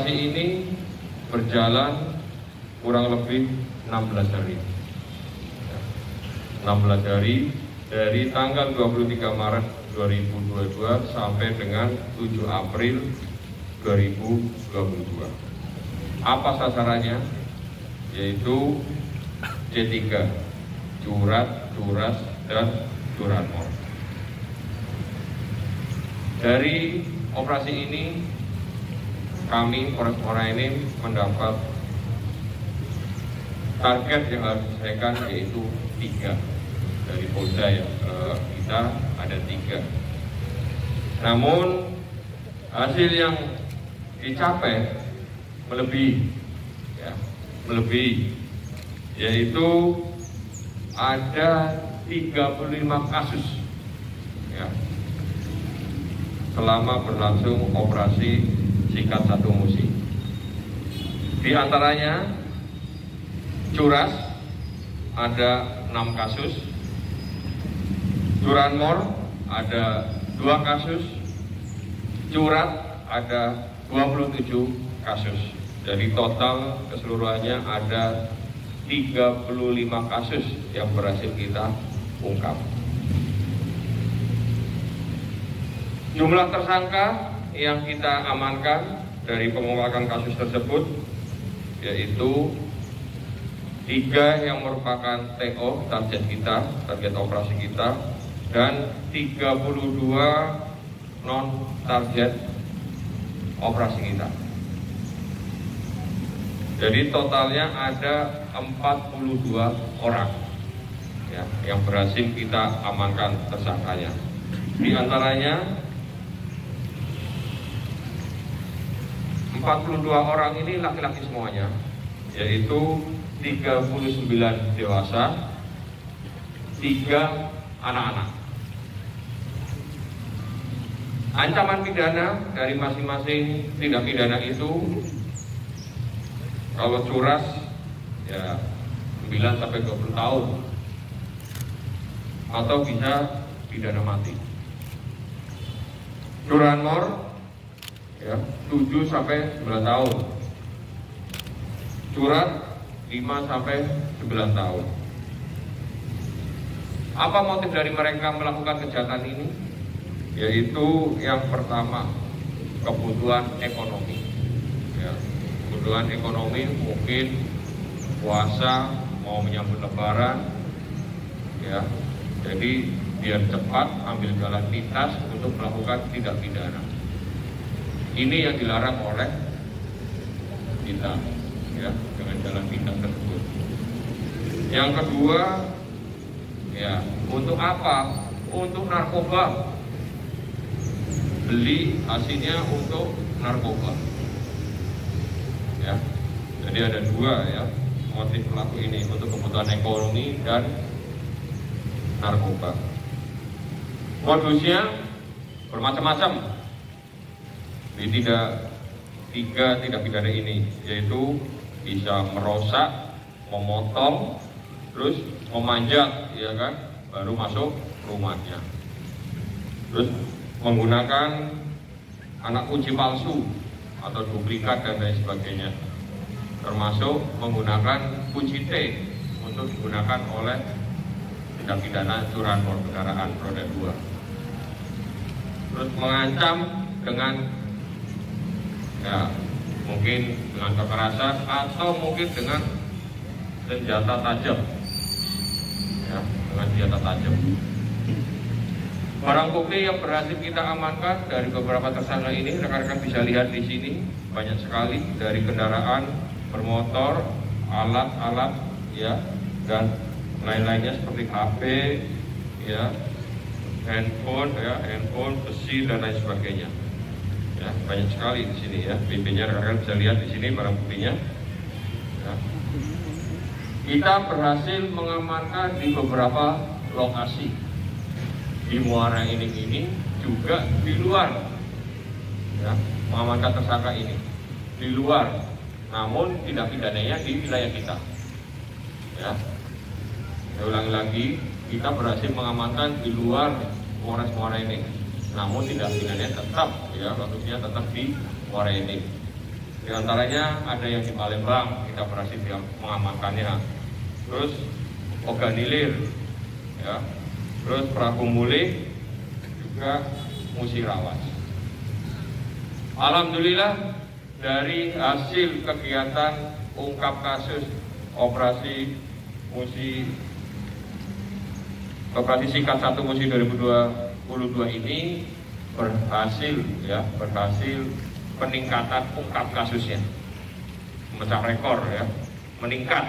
Operasi ini berjalan kurang lebih 16 hari. 16 hari dari tanggal 23 Maret 2022 sampai dengan 7 April 2022. Apa sasarannya? Yaitu C3, Curat, Curas, dan Curanmor. Dari operasi ini kami Polres Muara Enim mendapat target yang harus diselesaikan, yaitu 3 dari Polda ya, kita ada 3. Namun hasil yang dicapai melebihi, yaitu ada 35 kasus ya, selama berlangsung operasi Sikat Satu Musi. Di antaranya Curas ada 6 kasus, Curanmor ada 2 kasus, Curat ada 27 kasus. Dari total keseluruhannya ada 35 kasus yang berhasil kita ungkap. Jumlah tersangka yang kita amankan dari pengungkapan kasus tersebut yaitu 3 yang merupakan TO, target kita, target operasi kita, dan 32 non-target operasi kita. Jadi totalnya ada 42 orang ya, yang berhasil kita amankan tersangkanya. Di antaranya 42 orang ini laki-laki semuanya, yaitu 39 dewasa, 3 anak-anak. Ancaman pidana dari masing-masing tindak pidana itu, kalau Curas ya 9 sampai 20 tahun atau bisa pidana mati. Curanmor ya 7 sampai 9 tahun. Curat 5 sampai 9 tahun. Apa motif dari mereka melakukan kejahatan ini? Yaitu yang pertama, kebutuhan ekonomi ya. Kebutuhan ekonomi, mungkin puasa, mau menyambut lebaran ya, jadi biar cepat ambil jalan pintas untuk melakukan tindak pidana. Ini yang dilarang oleh kita ya, dengan jalan pintas tersebut. Yang kedua ya, untuk apa? Untuk narkoba. Beli hasilnya untuk narkoba ya. Jadi ada 2 ya motif pelaku ini, untuk kebutuhan ekonomi dan narkoba. Modusnya bermacam-macam. Di 3 tindak pidana ini, yaitu bisa merosak, memotong, terus memanjat ya kan, baru masuk rumahnya. Terus menggunakan anak kunci palsu atau duplikat dan lain sebagainya, termasuk menggunakan kunci T untuk digunakan oleh tindak pidana curanmor kendaraan roda 2. Terus mengancam dengan ya mungkin dengan kekerasan atau mungkin dengan senjata tajam ya, dengan senjata tajam. Barang bukti yang berhasil kita amankan dari beberapa tersangka ini, rekan-rekan bisa lihat di sini banyak sekali, dari kendaraan bermotor, alat-alat ya, dan lain-lainnya seperti HP ya, handphone, besi dan lain sebagainya. Ya, banyak sekali di sini ya, BB-nya rekan-rekan bisa lihat di sini barang buktinya. Ya. Kita berhasil mengamankan di beberapa lokasi di Muara Enim ini, juga di luar ya, mengamankan tersangka ini di luar, namun tindak pidananya di wilayah kita ya. Saya ulangi lagi, kita berhasil mengamankan di luar Polres Muara Enim, namun tindak pidananya tetap ya, kasusnya tetap di Muara Enim Di antaranya ada yang di Palembang, kita berhasil mengamankannya. Terus Oganilir, ya. Terus Prabu Mulih, juga Musirawas. Alhamdulillah dari hasil kegiatan ungkap kasus operasi Sikat 1 Musi 2022 ini berhasil peningkatan ungkap kasusnya, memecah rekor ya, meningkat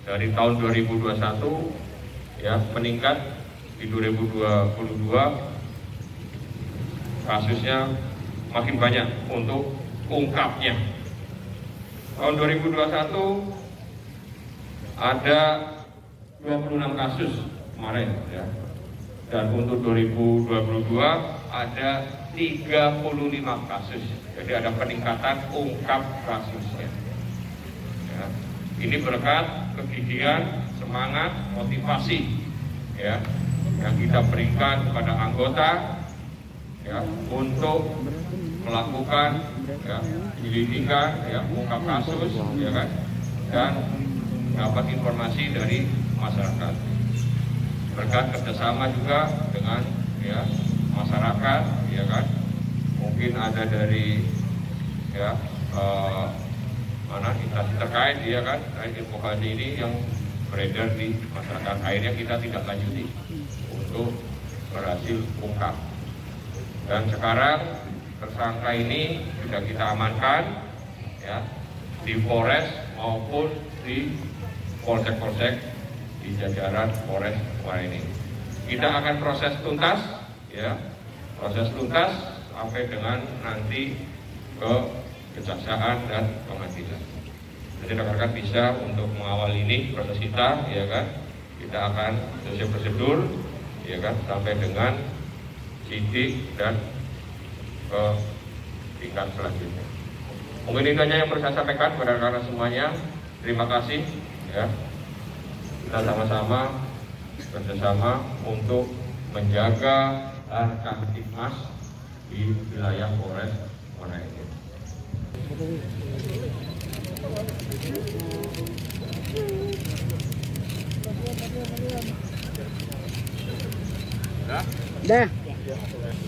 dari tahun 2021 ya, meningkat di 2022 kasusnya makin banyak untuk ungkapnya. Tahun 2021 ada 26 kasus kemarin ya. Dan untuk 2022 ada 35 kasus. Jadi ada peningkatan ungkap kasusnya. Ya. Ini berkat kegigihan, semangat, motivasi ya yang kita berikan kepada anggota ya untuk melakukan ya penyelidikan ya ungkap kasus ya kan, dan dapat informasi dari masyarakat. Berkat kerjasama juga dengan ya masyarakat ya kan, mungkin ada dari ya mana instansi terkait ya kan, informasi ini yang beredar di masyarakat, akhirnya kita tidak lanjuti untuk berhasil ungkap. Dan sekarang tersangka ini sudah kita amankan ya di Polres maupun di polsek-polsek di jajaran Polres kemarin ini. Kita akan proses tuntas ya, proses tuntas sampai dengan nanti ke kejaksaan dan pengadilan. Jadi rekan-rekan bisa untuk mengawal ini proses kita ya kan, kita akan sesuai prosedur ya kan sampai dengan sidik dan ke tingkat selanjutnya. Mungkin itu aja yang perlu saya sampaikan kepada rekan-rekan semuanya. Terima kasih ya. Kita sama-sama bersama untuk menjaga harkat Tipmas di wilayah Polres Wonogiri.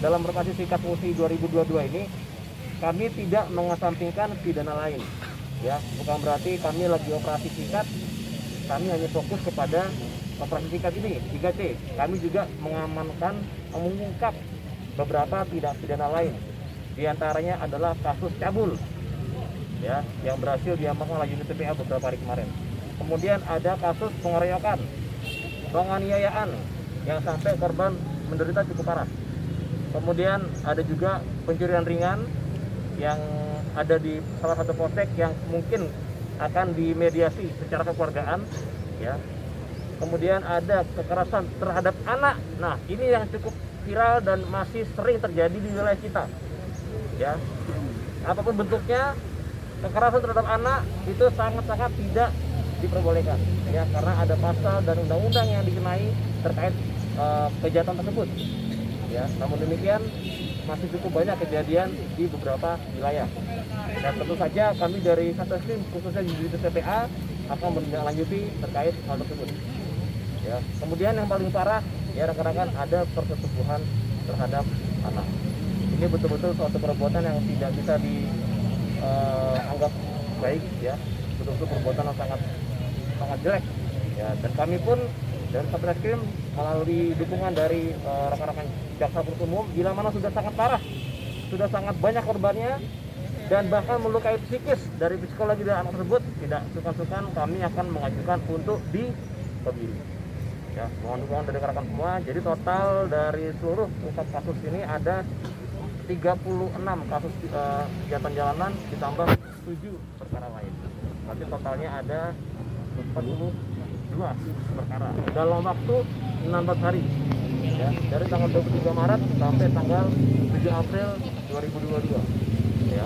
Dalam operasi Sikat Musi 2022 ini kami tidak mengesampingkan pidana lain ya, bukan berarti kami lagi operasi sikat kami hanya fokus kepada operasi sikat ini 3C. Kami juga mengamankan, mengungkap beberapa tindak pidana lain. Di antaranya adalah kasus cabul ya, yang berhasil diamankan oleh unit TPA beberapa hari kemarin. Kemudian ada kasus pengeroyokan, penganiayaan yang sampai korban menderita cukup parah. Kemudian ada juga pencurian ringan yang ada di salah satu polsek yang mungkin akan dimediasi secara kekeluargaan ya. Kemudian ada kekerasan terhadap anak. Nah, ini yang cukup viral dan masih sering terjadi di wilayah kita ya. Apapun bentuknya, kekerasan terhadap anak itu sangat-sangat tidak diperbolehkan ya, karena ada pasal dan undang-undang yang dikenai terkait kejahatan tersebut ya. Namun demikian masih cukup banyak kejadian di beberapa wilayah, dan tentu saja kami dari Satreskrim khususnya di unit TPA akan menindaklanjuti terkait hal tersebut ya. Kemudian yang paling parah ya rekan-rekan, ada persetubuhan terhadap anak. Ini betul-betul suatu perbuatan yang tidak bisa dianggap baik ya, betul-betul perbuatan yang sangat jelek ya. Dan kami pun dari Satreskrim melalui dukungan dari rekan-rekan jaksa penuntut umum, bila mana sudah sangat parah, sudah sangat banyak korbannya dan bahkan melukai psikis dari psikologi dari anak tersebut, tidak sungkan-sungkan kami akan mengajukan untuk dikebiri ya. Mohon dukungan dari rekan-rekan semua. Jadi total dari seluruh ungkap kasus ini ada 36 kasus kejahatan jalanan ditambah 7 perkara lain. Berarti totalnya ada 42 perkara dalam waktu 16 hari ya, dari tanggal 23 Maret sampai tanggal 7 April 2022 ya.